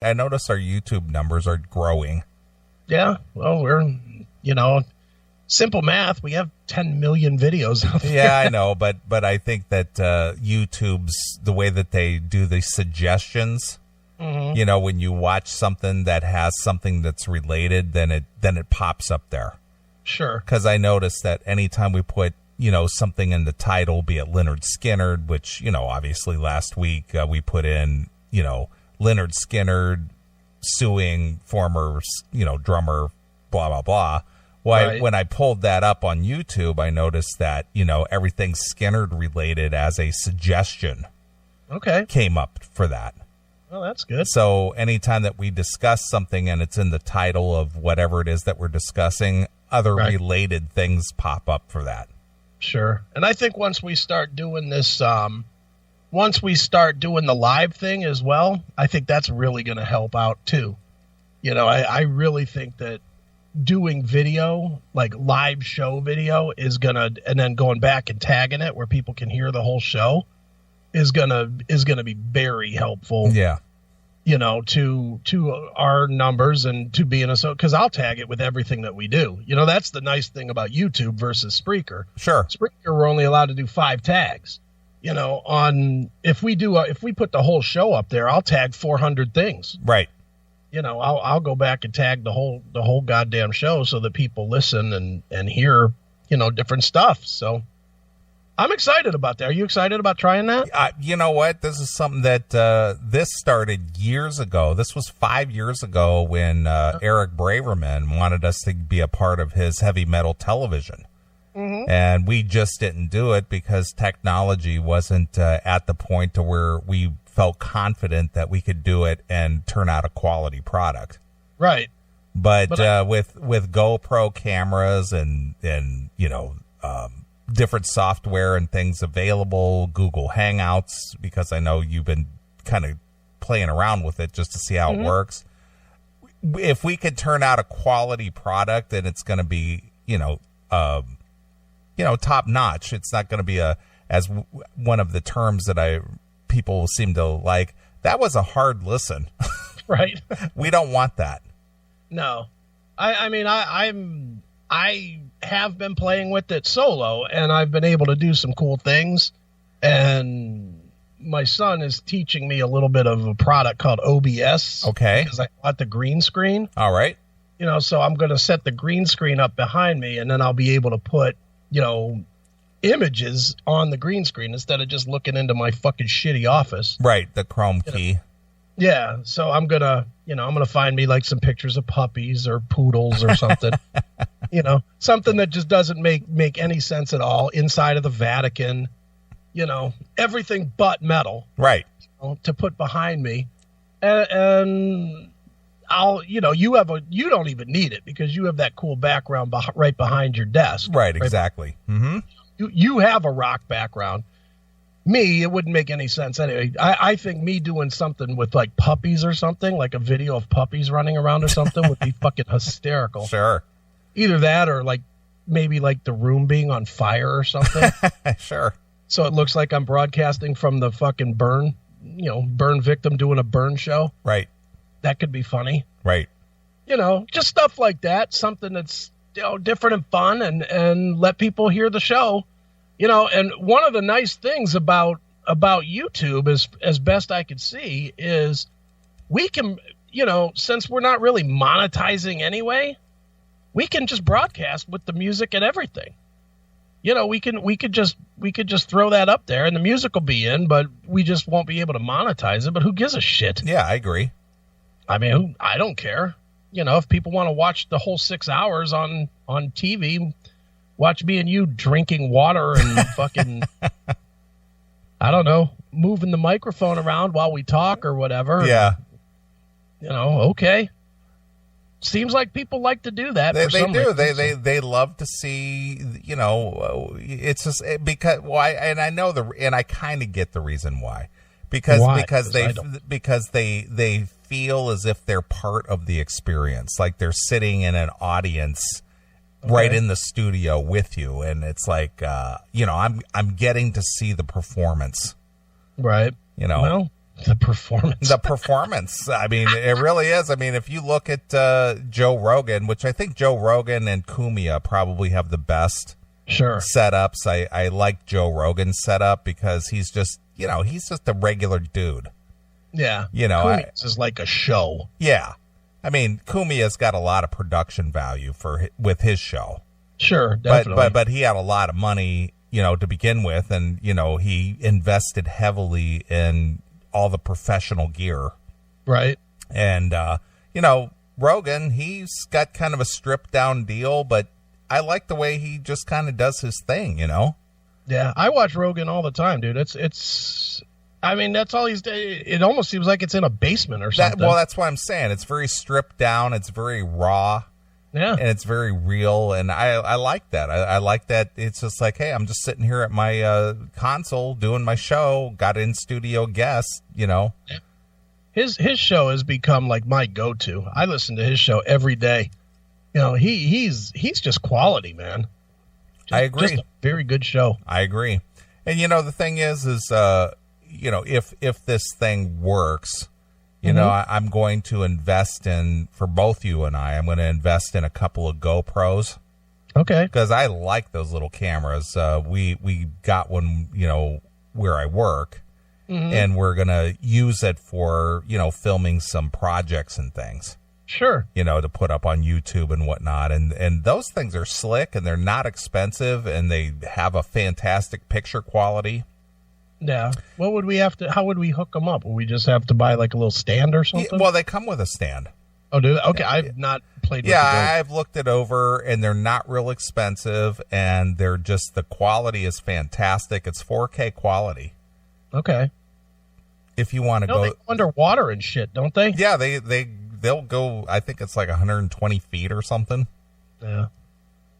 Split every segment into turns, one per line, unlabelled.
I noticed our YouTube numbers are growing.
Yeah, well, we're, simple math. We have 10 million videos out there.
Yeah, I know, but I think that YouTube's, the way that they do the suggestions, when you watch something that has something that's related, then it pops up there.
Sure.
Because I noticed that anytime we put, something in the title, be it Lynyrd Skynyrd, which, obviously last week we put in, Lynyrd Skynyrd suing former, drummer, blah, blah, blah. Well, when I pulled that up on YouTube, I noticed that, everything Skynyrd related as a suggestion came up for that.
Well, that's good.
So anytime that we discuss something and it's in the title of whatever it is that we're discussing, other related things pop up for that.
Sure. And I think once we start doing this, once we start doing the live thing as well, I think that's really going to help out too. I really think that doing video, like live show video, is going to, and then going back and tagging it where people can hear the whole show is going to be very helpful.
Yeah.
To our numbers and to being because I'll tag it with everything that we do. That's the nice thing about YouTube versus Spreaker.
Sure.
Spreaker, we're only allowed to do 5 tags. If we put the whole show up there, I'll tag 400 things.
Right.
I'll go back and tag the whole goddamn show so that people listen and hear, different stuff. So I'm excited about that. Are you excited about trying that?
You know what? This is something that this started years ago. This was 5 years ago when Eric Braverman wanted us to be a part of his heavy metal television. Mm-hmm. And we just didn't do it because technology wasn't at the point to where we felt confident that we could do it and turn out a quality product.
Right.
But with GoPro cameras and different software and things available, Google Hangouts, because I know you've been kind of playing around with it just to see how it works. If we could turn out a quality product and it's going to be, top notch, it's not going to be as one of the terms that people seem to like. That was a hard listen.
Right.
We don't want that.
No, I have been playing with it solo, and I've been able to do some cool things. And my son is teaching me a little bit of a product called OBS.
Okay.
Because I bought the green screen.
All right.
So I'm going to set the green screen up behind me, and then I'll be able to put, images on the green screen instead of just looking into my fucking shitty office.
Right. The Chrome key.
Yeah. So I'm going to find me like some pictures of puppies or poodles or something. Something that just doesn't make any sense at all inside of the Vatican, everything but metal.
Right.
To put behind me. And I'll, you don't even need it because you have that cool background right behind your desk.
Right. Exactly. Mm-hmm.
You have a rock background. Me, it wouldn't make any sense anyway. I think me doing something with like puppies or something, like a video of puppies running around or something would be fucking hysterical.
Sure.
Either that or like maybe like the room being on fire or something.
Sure.
So it looks like I'm broadcasting from the fucking burn victim doing a burn show.
Right.
That could be funny.
Right.
Just stuff like that. Something that's different and fun and let people hear the show. And one of the nice things about YouTube is, as best I can see, is we can, since we're not really monetizing anyway, we can just broadcast with the music and everything. We could just throw that up there and the music will be in, but we just won't be able to monetize it. But who gives a shit?
Yeah, I agree.
I don't care. If people want to watch the whole 6 hours on TV, watch me and you drinking water and fucking, I don't know, moving the microphone around while we talk or whatever.
Yeah.
Okay. Seems like people like to do that.
They do. They love to see, it's just because why, and I know and I kind of get the reason why. Because they feel as if they're part of the experience, like they're sitting in an audience right in the studio with you, and it's like I'm getting to see the performance.
Right.
Well,
The performance.
The performance. I mean, it really is. I mean, if you look at Joe Rogan, which I think Joe Rogan and Kumia probably have the best setups. I like Joe Rogan's setup because he's just, he's just a regular dude.
Yeah. Kumia's is like a show.
Yeah. I mean, Kumia's got a lot of production value with his show.
Sure, definitely.
But he had a lot of money, to begin with, and, he invested heavily in all the professional gear.
Right.
And, Rogan, he's got kind of a stripped down deal, but I like the way he just kind of does his thing,
Yeah, I watch Rogan all the time, dude. I mean, that's all he's. It almost seems like it's in a basement or something.
That's what I'm saying. It's very stripped down. It's very raw.
Yeah.
And it's very real. And I like that. I like that. It's just like, hey, I'm just sitting here at my console doing my show. Got in studio guests, Yeah.
His show has become like my go-to. I listen to his show every day. He's just quality, man.
I agree.
Just a very good show.
I agree. And the thing is if this thing works, I'm going to invest for both you and I'm going to invest in a couple of GoPros.
Okay.
Because I like those little cameras. We got one, where I work, and we're going to use it for, filming some projects and things.
Sure.
To put up on YouTube and whatnot. And those things are slick and they're not expensive and they have a fantastic picture quality.
Yeah. How would we hook them up? Would we just have to buy like a little stand or something?
Well, they come with a stand.
Oh, do they? Okay. I've not played with
I've looked it over and they're not real expensive and the quality is fantastic. It's 4K quality.
Okay.
If you want to go.
They go underwater and shit, don't they?
Yeah, they'll go, I think it's like 120 feet or something.
Yeah.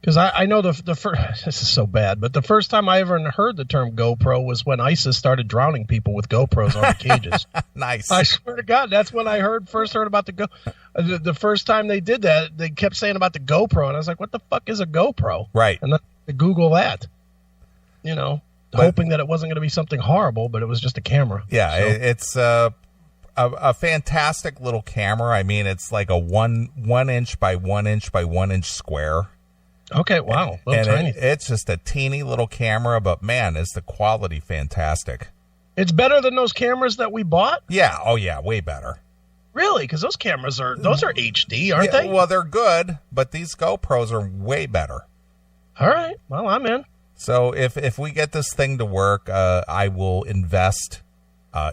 Because I know the first, this is so bad, but the first time I ever heard the term GoPro was when ISIS started drowning people with GoPros on the cages.
Nice.
I swear to God, that's when I first heard about the first time they did that, they kept saying about the GoPro, and I was like, what the fuck is a GoPro?
Right.
And then I Google that, hoping that it wasn't going to be something horrible, but it was just a camera.
Yeah, so. It's a fantastic little camera. I mean, it's like a 1 inch by 1 inch by 1 inch square.
Okay, wow. Tiny.
It's just a teeny little camera, but man, is the quality fantastic.
It's better than those cameras that we bought?
Yeah, oh yeah, way better.
Really? Because those cameras are HD, aren't they?
Well, they're good, but these GoPros are way better.
All right, well, I'm in.
So if we get this thing to work, I will invest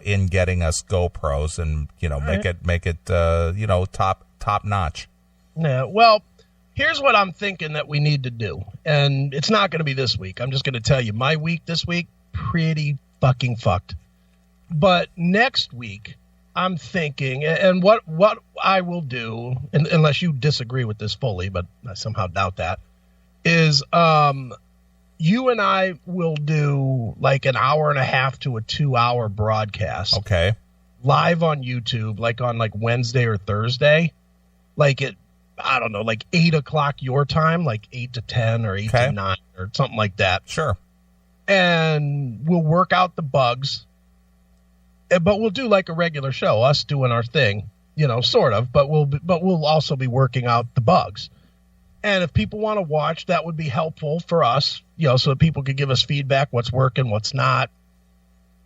in getting us GoPros and make it top notch.
Yeah, well, here's what I'm thinking that we need to do. And it's not going to be this week. I'm just going to tell you, my week this week, pretty fucking fucked. But next week, I'm thinking, and what I will do, unless you disagree with this fully, but I somehow doubt that, is you and I will do like an hour and a half to a 2 hour broadcast.
Okay.
Live on YouTube, like on like Wednesday or Thursday. Like I don't know, like 8 o'clock your time, like 8 to 10 or 8 to 9 or something like that.
Sure.
And we'll work out the bugs, but we'll do like a regular show, us doing our thing, sort of, but we'll also be working out the bugs. And if people want to watch, that would be helpful for us, so that people could give us feedback, what's working, what's not,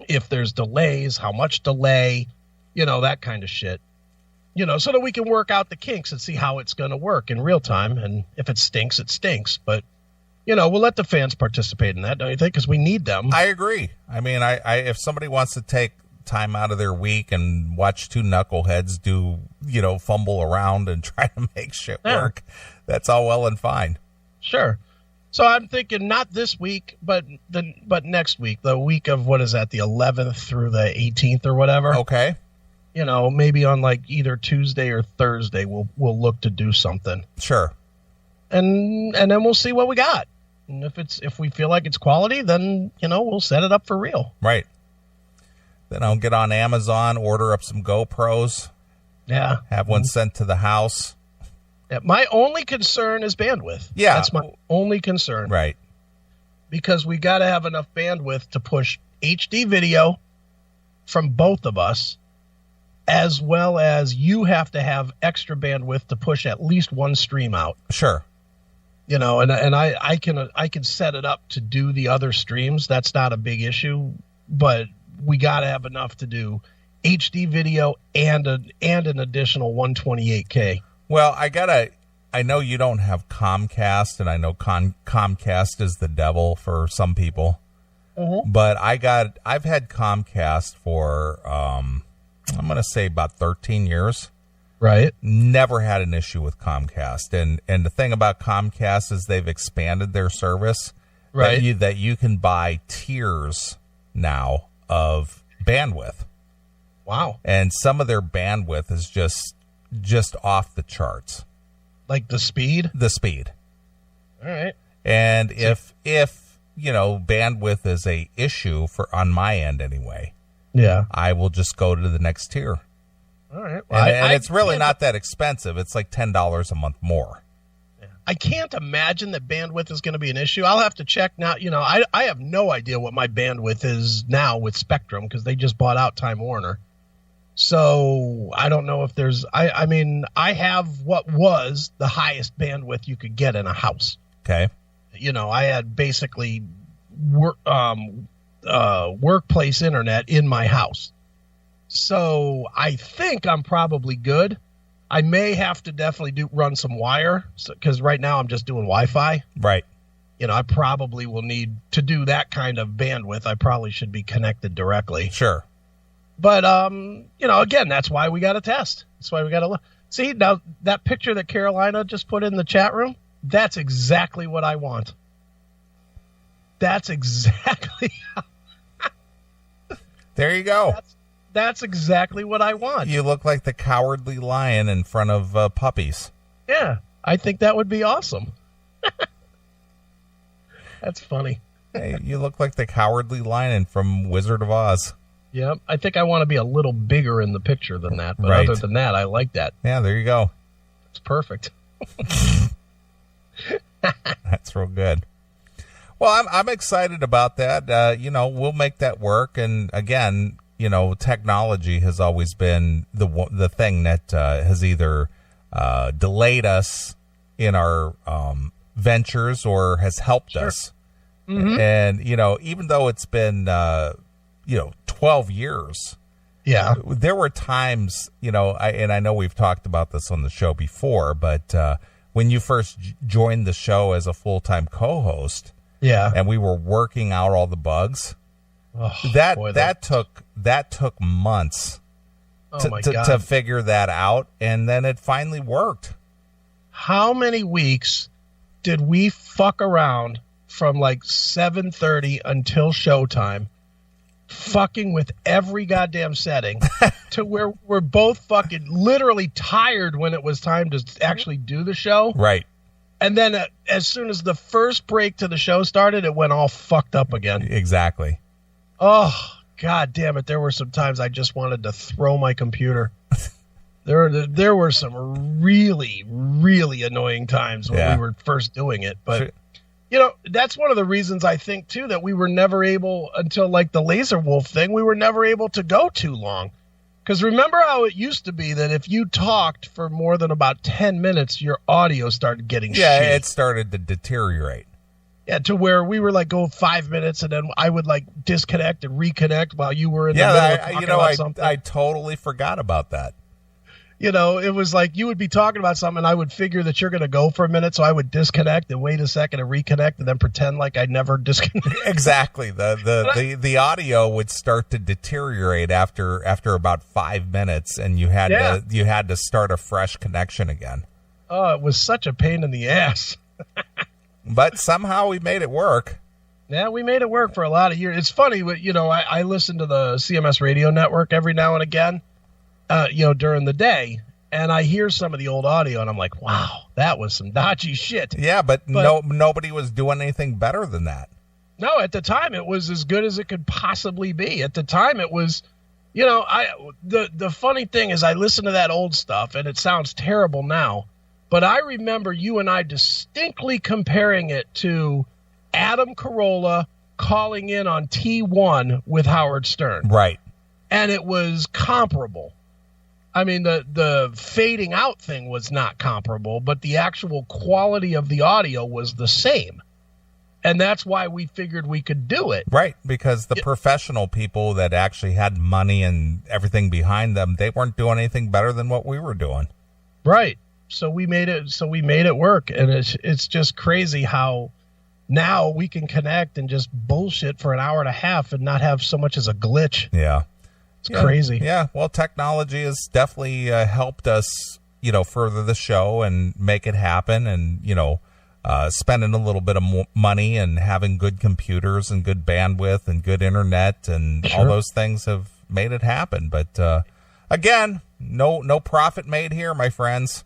if there's delays, how much delay, that kind of shit. So that we can work out the kinks and see how it's going to work in real time. And if it stinks, it stinks. But, we'll let the fans participate in that, don't you think? Because we need them.
I agree. I mean, if somebody wants to take time out of their week and watch two knuckleheads do, fumble around and try to make shit work, that's all well and fine.
Sure. So I'm thinking not this week, but next week, the week of, what is that, the 11th through the 18th or whatever.
Okay.
Maybe on like either Tuesday or Thursday, we'll look to do something.
Sure.
And then we'll see what we got. And if we feel like it's quality, then, we'll set it up for real.
Right. Then I'll get on Amazon, order up some GoPros.
Yeah.
Have one sent to the house.
Yeah, my only concern is bandwidth.
Yeah.
That's my only concern.
Right.
Because we got to have enough bandwidth to push HD video, from both of us, as well as you have to have extra bandwidth to push at least one stream out.
Sure.
You know, and I can set it up to do the other streams. That's not a big issue, but we got to have enough to do HD video and an additional 128K.
Well, I know you don't have Comcast, and I know Comcast is the devil for some people. Mm-hmm. But I've had Comcast for I'm going to say about 13 years.
Right.
Never had an issue with Comcast. And the thing about Comcast is they've expanded their service.
Right.
That you can buy tiers now of bandwidth.
Wow.
And some of their bandwidth is just off the charts.
Like the speed?
The speed.
All right.
And if bandwidth is a issue on my end anyway,
yeah,
I will just go to the next tier.
All right. Well,
and it's really not that expensive. It's like $10 a month more.
I can't imagine that bandwidth is going to be an issue. I'll have to check now. You know, I have no idea what my bandwidth is now with Spectrum because they just bought out Time Warner. So I don't know if there's. I mean, I have what was the highest bandwidth you could get in a house.
Okay.
You know, I had basically workplace internet in my house. So I think I'm probably good. I may have to definitely run some wire because right now I'm just doing Wi-Fi.
Right.
You know, I probably will need to do that kind of bandwidth. I probably should be connected directly.
Sure.
But, you know, again, that's why we got to test. That's why we got to look. See, now that picture that Carolina just put in the chat room, that's exactly what I want. That's exactly.
There you go.
That's exactly what I want.
You look like the cowardly lion in front of puppies.
Yeah, I think that would be awesome. That's funny.
Hey, you look like the cowardly lion from Wizard of Oz.
Yeah, I think I want to be a little bigger in the picture than that. But
right.
Other than that, I like that.
Yeah, there you go.
It's perfect.
That's real good. Well, I'm excited about that. You know, we'll make that work. And again, you know, technology has always been the thing that has either delayed us in our ventures or has helped us. Mm-hmm. And, you know, even though it's been, 12 years.
Yeah.
There were times, you know, I know we've talked about this on the show before, but when you first joined the show as a full-time co-host,
yeah,
and we were working out all the bugs, that took months to figure that out, and then it finally worked.
How many weeks did we fuck around from like 7:30 until showtime, fucking with every goddamn setting to where we're both fucking literally tired when it was time to actually do the show?
Right.
And then as soon as the first break to the show started, it went all fucked up again.
Exactly.
Oh, God damn it. There were some times I just wanted to throw my computer. There were some really, really annoying times when we were first doing it. But, you know, that's one of the reasons I think, too, that we were never able, until like the Laser Wolf thing, we were never able to go too long. Because remember how it used to be that if you talked for more than about 10 minutes, your audio started getting shitty.
Yeah, it started to deteriorate.
Yeah, to where we were like, go 5 minutes, and then I would like disconnect and reconnect while you were in the middle of talking about something.
I totally forgot about that.
You know, it was like you would be talking about something, and I would figure that you're going to go for a minute, so I would disconnect and wait a second and reconnect and then pretend like I never disconnected.
Exactly. The audio would start to deteriorate after about 5 minutes, and you had to start a fresh connection again.
Oh, it was such a pain in the ass.
But somehow we made it work.
Yeah, we made it work for a lot of years. It's funny, you know, I listen to the CMS radio network every now and again. You know, during the day, and I hear some of the old audio, and I'm like, wow, that was some dodgy shit.
Yeah, but nobody was doing anything better than that.
No, at the time, it was as good as it could possibly be. At the time, it was, you know, the funny thing is I listen to that old stuff, and it sounds terrible now, but I remember you and I distinctly comparing it to Adam Carolla calling in on T1 with Howard Stern.
Right.
and it was comparable. I mean, the fading out thing was not comparable, but the actual quality of the audio was the same. And that's why we figured we could do it.
Right, because the professional people that actually had money and everything behind them, they weren't doing anything better than what we were doing.
Right. So we made it work, and it's just crazy how now we can connect and just bullshit for an hour and a half and not have so much as a glitch.
Yeah.
It's crazy.
Yeah, well, technology has definitely helped us, further the show and make it happen, and, spending a little bit of money and having good computers and good bandwidth and good internet and all those things have made it happen. But again, no profit made here, my friends.